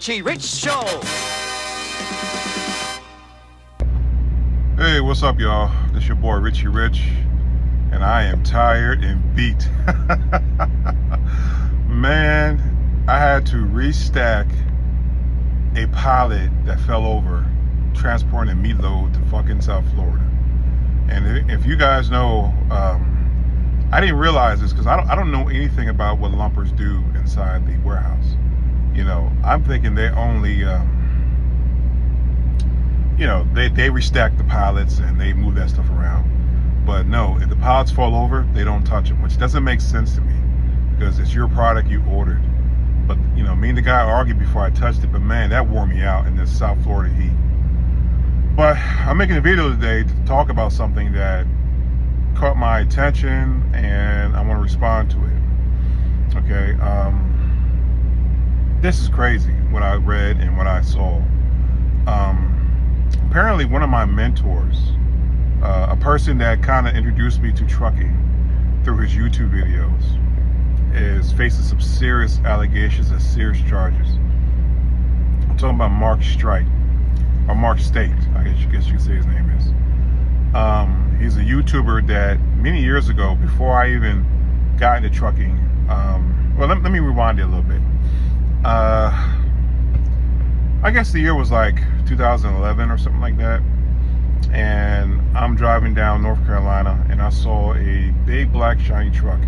Richie Rich Show. Hey, what's up, y'all? This your boy Richie Rich, and I am tired and beat. Man, I had to restack a pallet that fell over transporting a meat load to fucking South Florida. And if you guys know, I didn't realize this because I don't know anything about what lumpers do inside the warehouse. You know, I'm thinking they only, they restack the pallets and they move that stuff around. But no, if the pallets fall over, they don't touch them, which doesn't make sense to me because it's your product you ordered. But, you know, me and the guy argued before I touched it, but man, that wore me out in this South Florida heat. But I'm making a video today to talk about something that caught my attention and I want to respond to it. Okay, this is crazy what I read and what I saw. Apparently one of my mentors, a person that kind of introduced me to trucking through his YouTube videos, is facing some serious allegations and serious charges. I'm talking about Mark Staite, or Mark Staite, I guess you can say his name is. He's a YouTuber that many years ago, before I even got into trucking, well, let me rewind it a little bit. I guess the year was like 2011 or something like that. And I'm driving down North Carolina and I saw a big black shiny truck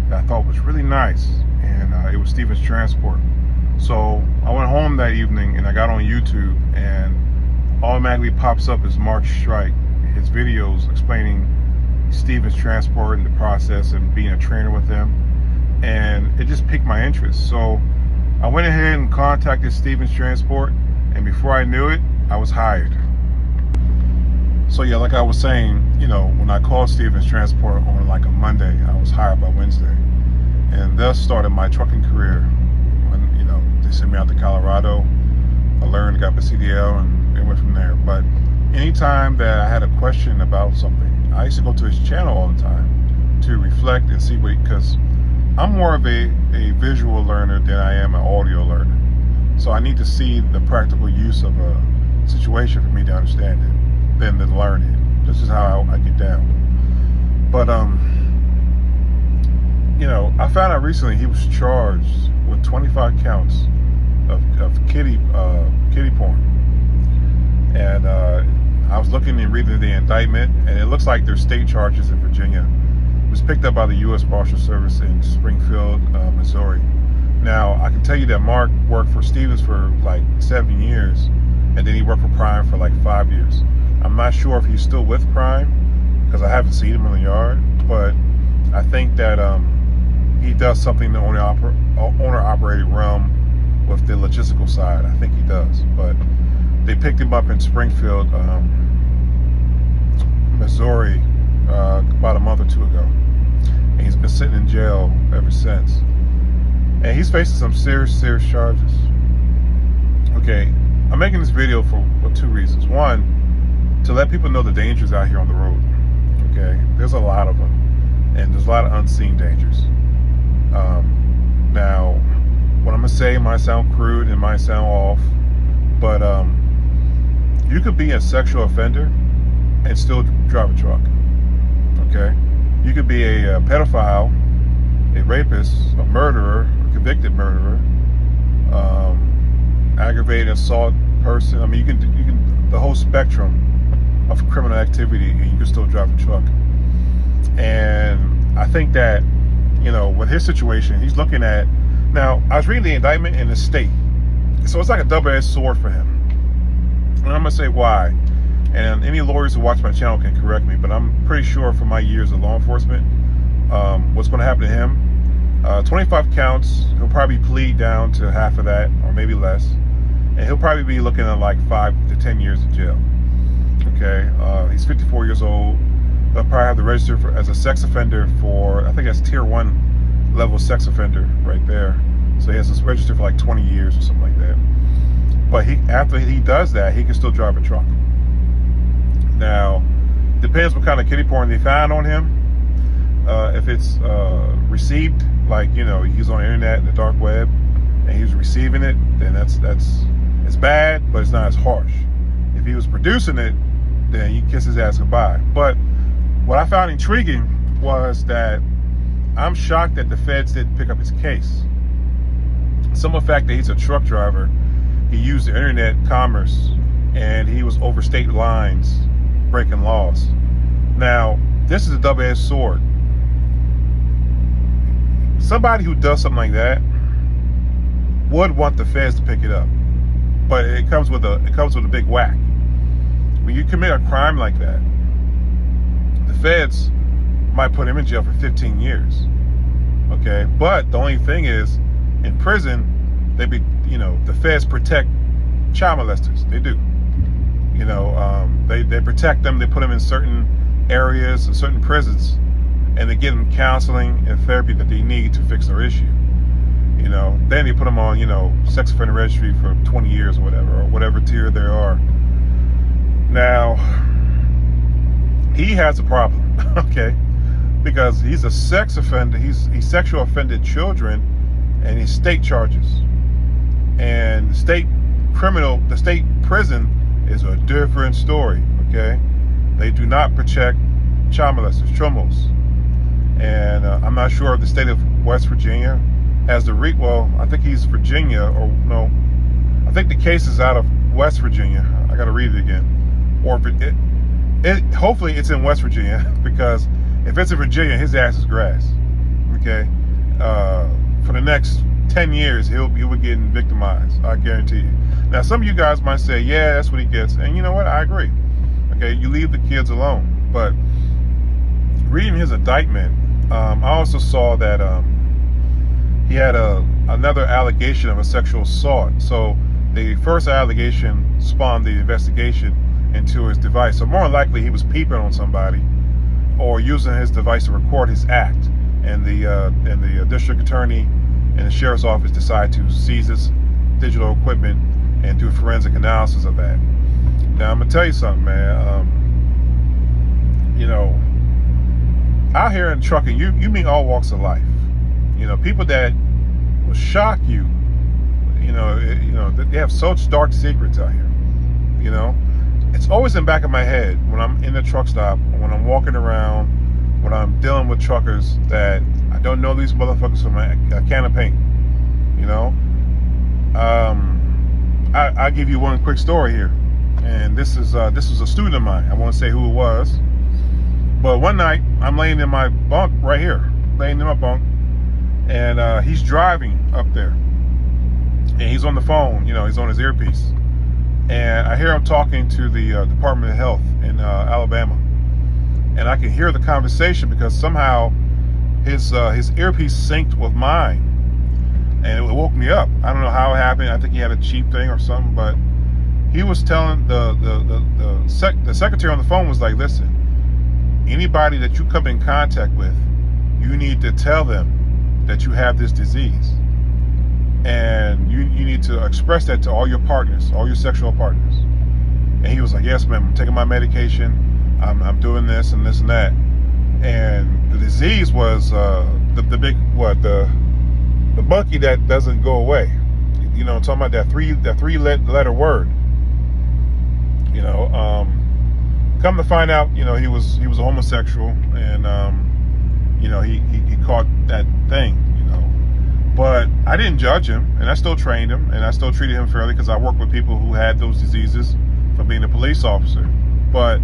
that I thought was really nice. And it was Stevens Transport. So I went home that evening and I got on YouTube and automatically pops up as Mark Staite, his videos explaining Stevens Transport and the process and being a trainer with them. And it just piqued my interest. So I went ahead and contacted Stevens Transport, and before I knew it, I was hired. So yeah, like I was saying, you know, when I called Stevens Transport on like a Monday, I was hired by Wednesday. And thus started my trucking career. When, you know, they sent me out to Colorado, I learned, got my CDL, and it went from there. But anytime that I had a question about something, I used to go to his channel all the time to reflect and see what, because I'm more of a visual learner than I am an audio learner. So I need to see the practical use of a situation for me to understand it than to learn it. This is how I get down. But, you know, I found out recently he was charged with 25 counts of kitty porn. And I was looking and reading the indictment, and it looks like there's state charges in Virginia. It was picked up by the U.S. Marshal Service in Springfield, Missouri. Now, I can tell you that Mark worked for Stevens for like 7 years, and then he worked for Prime for like 5 years. I'm not sure if he's still with Prime, because I haven't seen him in the yard, but I think that he does something in the owner-operated realm with the logistical side. I think he does, but they picked him up in Springfield, Missouri, about a month or two ago. And he's been sitting in jail ever since. And he's facing some serious charges. Okay, I'm making this video for two reasons. One, to let people know the dangers out here on the road. Okay, there's a lot of them. And there's a lot of unseen dangers. Now, what I'm going to say might sound crude and might sound off, but you could be a sexual offender and still drive a truck. Okay, you could be a pedophile, a rapist, a murderer, a convicted murderer, aggravated assault person. I mean, you can the whole spectrum of criminal activity, and you can still drive a truck. And I think that, you know, with his situation, he's looking at, now I was reading the indictment in the state, so it's like a double-edged sword for him. And I'm gonna say why. And any lawyers who watch my channel can correct me, but I'm pretty sure from my years of law enforcement, what's going to happen to him, 25 counts, he'll probably plead down to half of that, or maybe less, and he'll probably be looking at like 5 to 10 years in jail. Okay, he's 54 years old. He'll probably have to register as a sex offender for, I think that's tier 1 level sex offender right there. So he has to register for like 20 years or something like that. But after he does that, he can still drive a truck. Now, depends what kind of kitty porn they find on him. If it's received, like, you know, he's on the internet, the dark web, and he's receiving it, then it's bad, but it's not as harsh. If he was producing it, then you kiss his ass goodbye. But what I found intriguing was that I'm shocked that the feds didn't pick up his case. Some of the fact that he's a truck driver, he used the internet commerce, and he was over state lines breaking laws. Now, this is a double-edged sword. Somebody who does something like that would want the feds to pick it up, but it comes with a big whack. When you commit a crime like that, the feds might put him in jail for 15 years. Okay, but the only thing is, in prison, the feds protect child molesters. They do. They protect them. They put them in certain areas and certain prisons, and they give them counseling and therapy that they need to fix their issue. Then they put them on, sex offender registry for 20 years or whatever tier they are. Now, he has a problem, okay? Because he's a sex offender. He sexually offended children, and he's state charges. And the state prison is a different story, okay? They do not protect child molesters, chumos. And I'm not sure if the state of West Virginia has I think he's Virginia, or no, I think the case is out of West Virginia. I got to read it again. Or hopefully it's in West Virginia, because if it's in Virginia, his ass is grass. Okay, for the next 10 years, he'll be getting victimized. I guarantee you. Now, some of you guys might say, "Yeah, that's what he gets," and you know what? I agree. Okay, you leave the kids alone. But reading his indictment, I also saw that he had another allegation of a sexual assault. So the first allegation spawned the investigation into his device. So more than likely, he was peeping on somebody or using his device to record his act. And the district attorney and the sheriff's office decided to seize his digital equipment and do a forensic analysis of that. Now, I'm gonna tell you something, man. Out here in trucking, you meet all walks of life. People that will shock you. They have such dark secrets out here. It's always in the back of my head when I'm in the truck stop, when I'm walking around, when I'm dealing with truckers, that I don't know these motherfuckers from a can of paint. I'll give you one quick story here, and this was a student of mine. I won't say who it was, but one night I'm laying in my bunk right here, and he's driving up there, and he's on the phone. He's on his earpiece. And I hear him talking to the Department of Health in Alabama, and I can hear the conversation because somehow his earpiece synced with mine, and it woke me up. I don't know how it happened. I think he had a cheap thing or something, but he was telling the secretary on the phone was like, "Listen, anybody that you come in contact with, you need to tell them that you have this disease. And you need to express that to all your partners, all your sexual partners." And he was like, "Yes, ma'am, I'm taking my medication. I'm doing this and this and that." And the disease was the monkey that doesn't go away. I'm talking about that three letter word. Come to find out, he was a homosexual, and he caught that thing. But I didn't judge him, and I still trained him, and I still treated him fairly because I work with people who had those diseases from being a police officer. But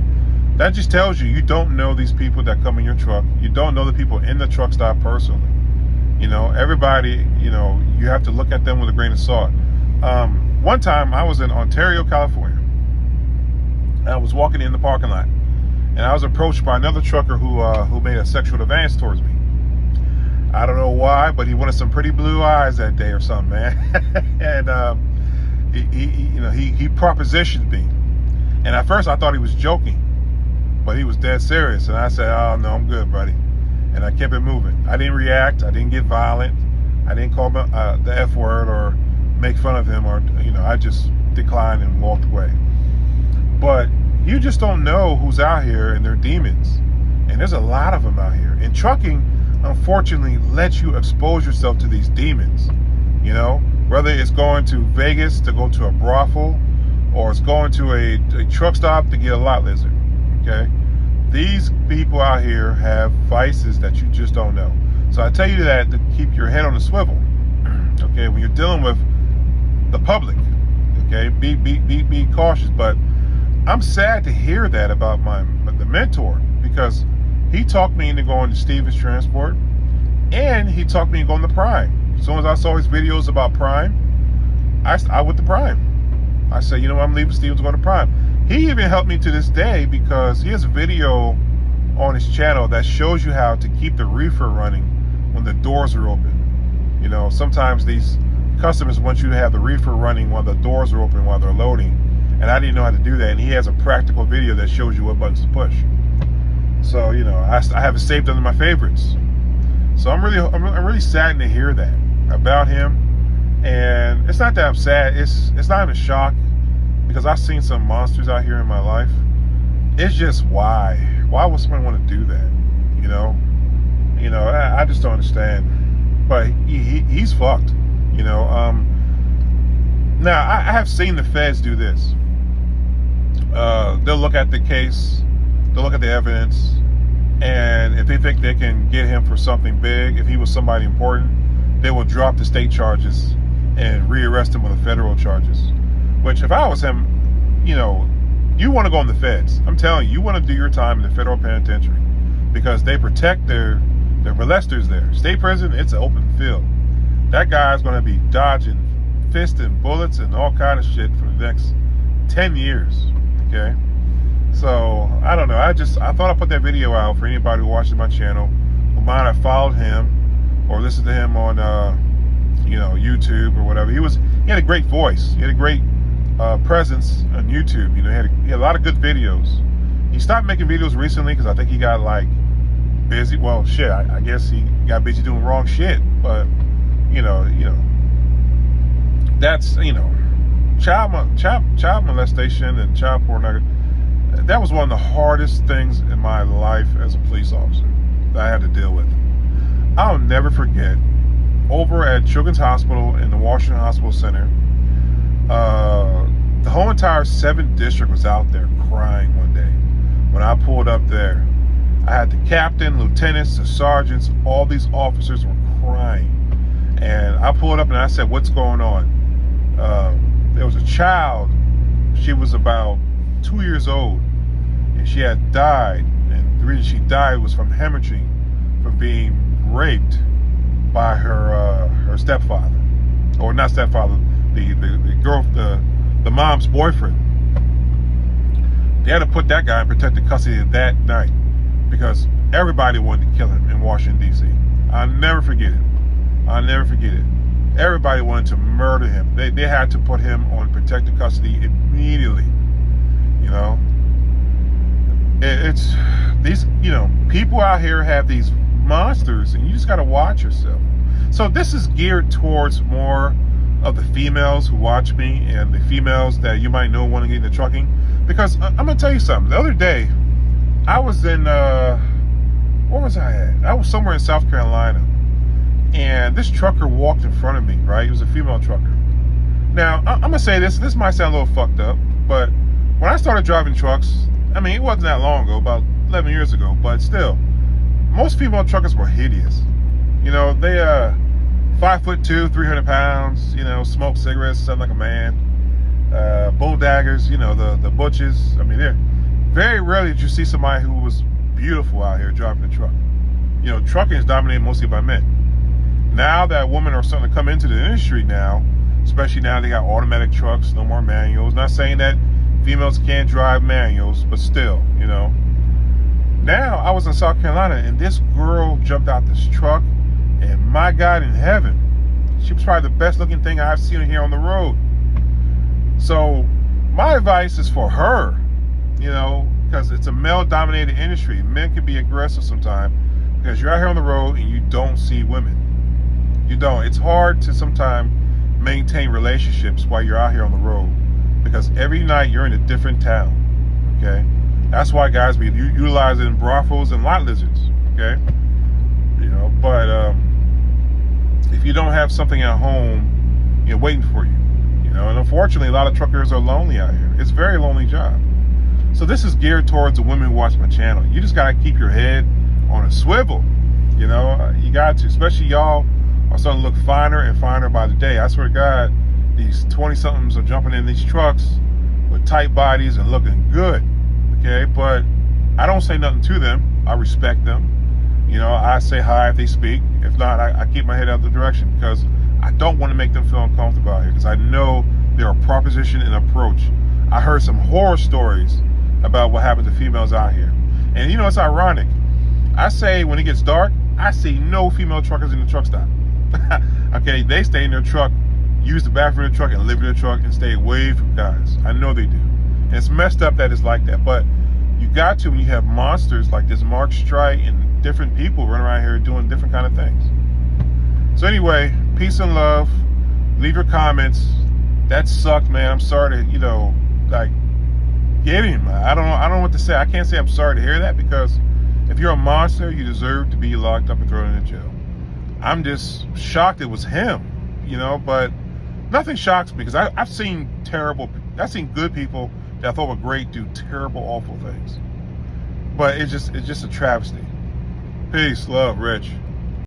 that just tells you don't know these people that come in your truck. You don't know the people in the truck stop personally. Everybody, you have to look at them with a grain of salt. One time I was in Ontario, California, and I was walking in the parking lot, and I was approached by another trucker who made a sexual advance towards me. I don't know why, but he wanted some pretty blue eyes that day or something, man. And he propositioned me. And at first I thought he was joking, but he was dead serious. And I said, "Oh no, I'm good, buddy." And I kept it moving. I didn't react. I didn't get violent. I didn't call him the F word or make fun of him, or I just declined and walked away. But you just don't know who's out here, and they're demons. And there's a lot of them out here. And trucking, unfortunately, lets you expose yourself to these demons. Whether it's going to Vegas to go to a brothel, or it's going to a truck stop to get a lot lizard. Okay, these people out here have vices that you just don't know. So I tell you that to keep your head on the swivel. Okay, when you're dealing with the public, okay, be cautious. But I'm sad to hear that about the mentor, because he talked me into going to Stevens Transport, and he talked me into going to Prime. As soon as I saw his videos about Prime, I went to Prime. I said, you know what, I'm leaving Stevens to go to Prime. He even helped me to this day, because he has a video on his channel that shows you how to keep the reefer running when the doors are open. You know, sometimes these customers want you to have the reefer running while the doors are open while they're loading, and I didn't know how to do that. And he has a practical video that shows you what buttons to push. So, you know, I have it saved under my favorites. So I'm really saddened to hear that about him. And it's not that I'm sad. It's not even a shock, because I've seen some monsters out here in my life. It's just why would someone want to do that? You know, I just don't understand. But he's fucked. You know. Now I have seen the feds do this. They'll look at the case, they'll look at the evidence, and if they think they can get him for something big, if he was somebody important, they will drop the state charges and rearrest him with the federal charges. Which, if I was him, you know, you want to go on the feds. I'm telling you, you want to do your time in the federal penitentiary, because they protect their molesters there. State prison, it's an open field. That guy's going to be dodging fists and bullets and all kind of shit for the next 10 years. Okay, so I don't know. I thought I'd put that video out for anybody who watches my channel who might have followed him or listened to him on you know, YouTube or whatever. He had a great voice. He had a great presence on YouTube. You know, he had a lot of good videos. He stopped making videos recently because I think he got like busy. Well, shit, I guess he got busy doing wrong shit. But you know, that's, you know, child molestation and child pornography. That was one of the hardest things in my life as a police officer that I had to deal with. I'll never forget, over at Children's Hospital in the Washington Hospital Center, the whole entire 7th District was out there crying one day when I pulled up there. I had the captain, lieutenants, the sergeants, all these officers were crying. And I pulled up and I said, what's going on? There was a child. She was about 2 years old, and she had died. And the reason she died was from hemorrhaging, from being raped by her stepfather, or not stepfather, the mom's boyfriend. They had to put that guy in protective custody that night because everybody wanted to kill him in Washington, D.C. I'll never forget it. Everybody wanted to murder him. They had to put him on protective custody immediately. You know, it's these, you know, people out here have these monsters, and you just got to watch yourself. So this is geared towards more of the females who watch me, and the females that you might know want to get into trucking. Because I'm gonna tell you something. The other day, I was in where was I at? I was somewhere in South Carolina, and this trucker walked in front of me. Right, it was a female trucker. Now I'm gonna say this. This might sound a little fucked up, but when I started driving trucks, I mean, it wasn't that long ago, about 11 years ago, but still, most female truckers were hideous. You know, they 5'2", 300 pounds. You know, smoke cigarettes, sound like a man. Bull daggers. You know, the butches. I mean, they're very rarely did you see somebody who was beautiful out here driving a truck. You know, trucking is dominated mostly by men. Now that women are starting to come into the industry now, especially now they got automatic trucks, no more manuals. Not saying that females can't drive manuals, but still, you know. Now, I was in South Carolina, and this girl jumped out this truck, and my God in heaven, she was probably the best looking thing I've seen here on the road. So my advice is for her, you know, because it's a male-dominated industry. Men can be aggressive sometimes because you're out here on the road and you don't see women. You don't. It's hard to sometimes maintain relationships while you're out here on the road because every night you're in a different town, okay? That's why guys be utilizing brothels and lot lizards, okay? You know, but if you don't have something at home, waiting for you. And unfortunately, a lot of truckers are lonely out here. It's a very lonely job. So this is geared towards the women who watch my channel. You just gotta keep your head on a swivel. You got to, especially y'all are starting to look finer and finer by the day. I swear to God, these 20-somethings are jumping in these trucks with tight bodies and looking good. Okay, but I don't say nothing to them. I respect them. I say hi if they speak. If not, I keep my head out the direction because I don't want to make them feel uncomfortable out here because I know they're a proposition and approach. I heard some horror stories about what happened to females out here. And it's ironic. I say when it gets dark, I see no female truckers in the truck stop. Okay, they stay in their truck, use the bathroom in the truck, and live in their truck and stay away from guys. I know they do. And it's messed up that it's like that. But you got to when you have monsters like this Mark Staite and different people running around here doing different kind of things. So anyway, peace and love. Leave your comments. That sucked, man. I'm sorry to, get him. I don't know what to say. I can't say I'm sorry to hear that because if you're a monster, you deserve to be locked up and thrown in jail. I'm just shocked it was him, but nothing shocks me because I've seen good people that I thought were great do terrible, awful things. But it's just a travesty. Peace, love, Rich.